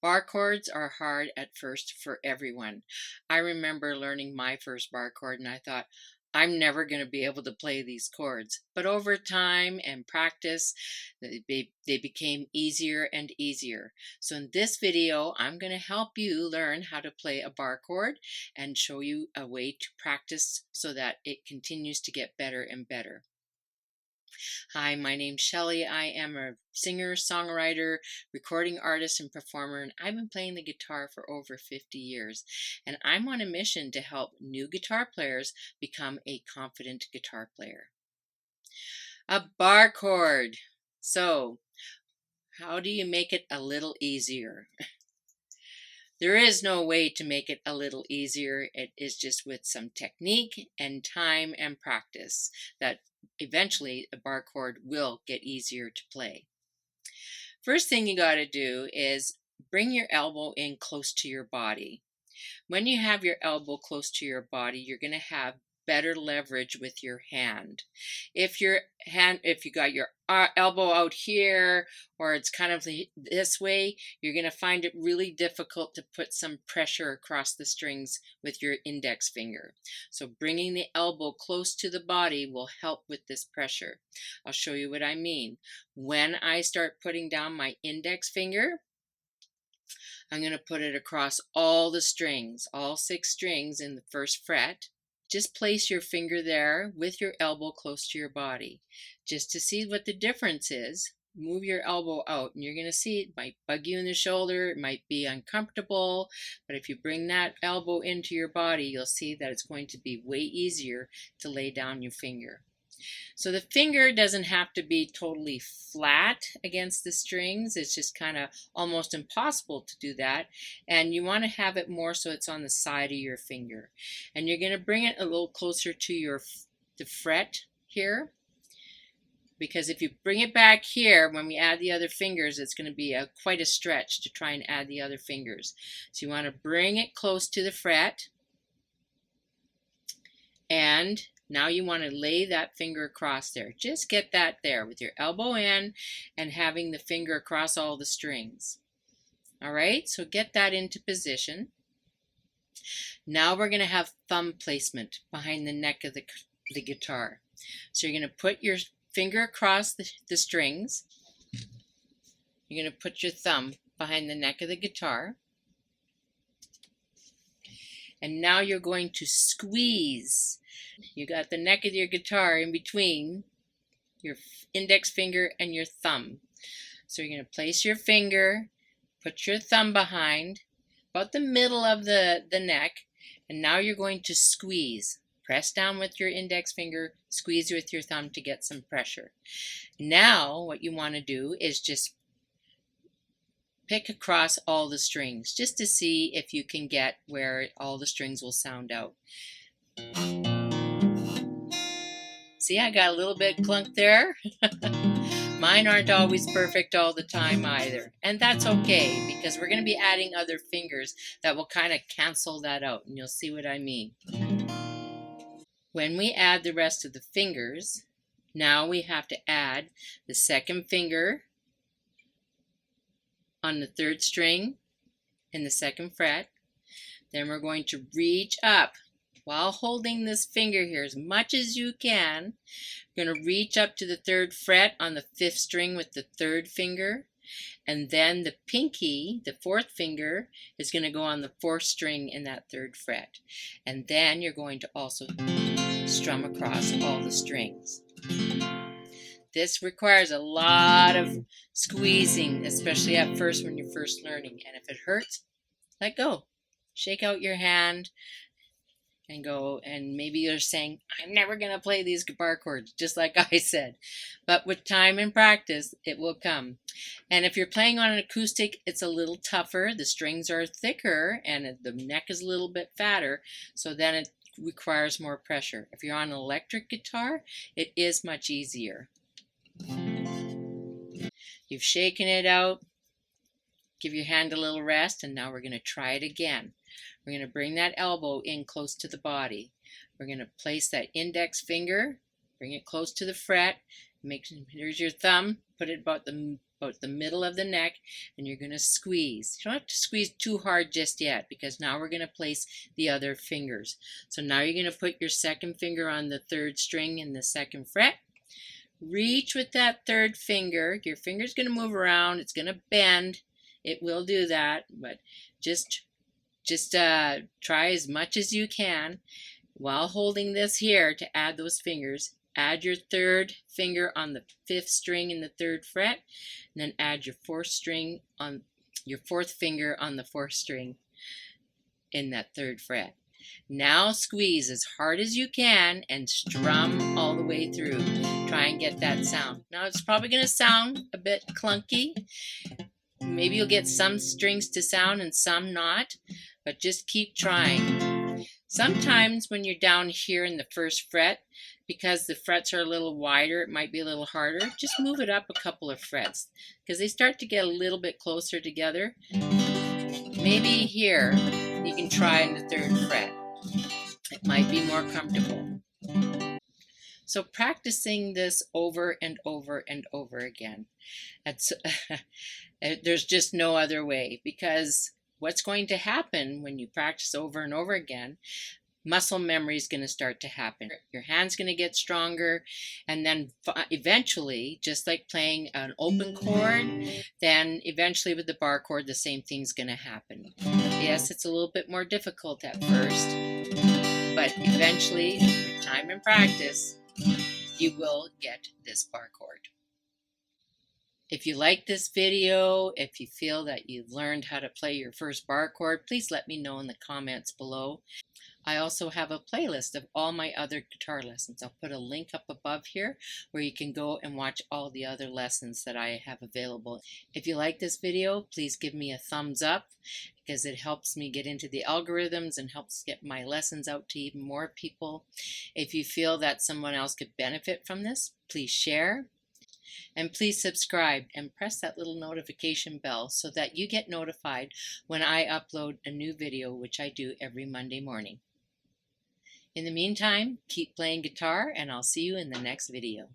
Bar chords are hard at first for everyone. I remember learning my first bar chord and I thought, I'm never going to be able to play these chords. But over time and practice, they became easier and easier. So in this video, I'm going to help you learn how to play a bar chord and show you a way to practice so that it continues to get better and better. Hi, my name's Shelly. I am a singer, songwriter, recording artist, and performer, and I've been playing the guitar for over 50 years. And I'm on a mission to help new guitar players become a confident guitar player. A bar chord. So, how do you make it a little easier? There is no way to make it a little easier. It is just with some technique and time and practice that eventually a bar chord will get easier to play. First thing you got to do is bring your elbow in close to your body. When you have your elbow close to your body, you're going to have better leverage with your hand. If you got your elbow out here or it's kind of this way, you're going to find it really difficult to put some pressure across the strings with your index finger. So bringing the elbow close to the body will help with this pressure. I'll show you what I mean. When I start putting down my index finger, I'm going to put it across all the strings, all 6 strings in the first fret. Just place your finger there with your elbow close to your body. Just to see what the difference is, move your elbow out and you're going to see it might bug you in the shoulder, it might be uncomfortable, but if you bring that elbow into your body, you'll see that it's going to be way easier to lay down your finger. So the finger doesn't have to be totally flat against the strings. It's just kind of almost impossible to do that. And you want to have it more so it's on the side of your finger. And you're going to bring it a little closer to the fret here. Because if you bring it back here, when we add the other fingers, it's going to be quite a stretch to try and add the other fingers. So you want to bring it close to the fret. And now you want to lay that finger across there. Just get that there with your elbow in and having the finger across all the strings. All right, so get that into position. Now we're going to have thumb placement behind the neck of the guitar. So you're going to put your finger across the strings. You're going to put your thumb behind the neck of the guitar. And now you're going to squeeze. You got the neck of your guitar in between your index finger and your thumb. So you're going to place your finger, put your thumb behind, about the middle of the neck, and now you're going to squeeze. Press down with your index finger, squeeze with your thumb to get some pressure. Now what you want to do is just pick across all the strings just to see if you can get where all the strings will sound out. See, I got a little bit clunked there. Mine aren't always perfect all the time either. And that's okay because we're going to be adding other fingers that will kind of cancel that out, and you'll see what I mean. When we add the rest of the fingers, now we have to add the second finger on the 3rd string in the 2nd fret. Then we're going to reach up while holding this finger here as much as you can. You're going to reach up to the 3rd fret on the 5th string with the 3rd finger. And then the pinky, the 4th finger, is going to go on the 4th string in that 3rd fret. And then you're going to also strum across all the strings. This requires a lot of squeezing, especially at first when you're first learning. And if it hurts, let go. Shake out your hand and go. And maybe you're saying, I'm never going to play these bar chords, just like I said. But with time and practice, it will come. And if you're playing on an acoustic, it's a little tougher. The strings are thicker and the neck is a little bit fatter. So then it requires more pressure. If you're on an electric guitar, it is much easier. You've shaken it out. Give your hand a little rest, and now we're going to try it again. We're going to bring that elbow in close to the body. We're going to place that index finger, bring it close to the fret. Here's your thumb. Put it about about the middle of the neck, and you're going to squeeze. You don't have to squeeze too hard just yet, because now we're going to place the other fingers. So now you're going to put your second finger on the third string in the second fret. Reach with that third finger. Your finger's going to move around. It's going to bend. It will do that, but just try as much as you can while holding this here to add those fingers. Add your third finger on the fifth string in the third fret, and then add your fourth finger on the fourth string in that third fret. Now squeeze as hard as you can and strum all the way through. Try and get that sound. Now it's probably going to sound a bit clunky. Maybe you'll get some strings to sound and some not, but just keep trying. Sometimes when you're down here in the first fret, because the frets are a little wider, it might be a little harder. Just move it up a couple of frets because they start to get a little bit closer together. Maybe here you can try in the third fret. It might be more comfortable. So practicing this over and over and over again. There's just no other way, because what's going to happen when you practice over and over again, muscle memory is going to start to happen. Your hand's going to get stronger, and then eventually, just like playing an open chord, then eventually with the bar chord, the same thing's going to happen. Yes, it's a little bit more difficult at first, but eventually, with time and practice, you will get this bar chord. If you like this video, if you feel that you've learned how to play your first bar chord, please let me know in the comments below. I also have a playlist of all my other guitar lessons. I'll put a link up above here where you can go and watch all the other lessons that I have available. If you like this video, please give me a thumbs up, because it helps me get into the algorithms and helps get my lessons out to even more people. If you feel that someone else could benefit from this, please share. And please subscribe and press that little notification bell so that you get notified when I upload a new video, which I do every Monday morning. In the meantime, keep playing guitar, and I'll see you in the next video.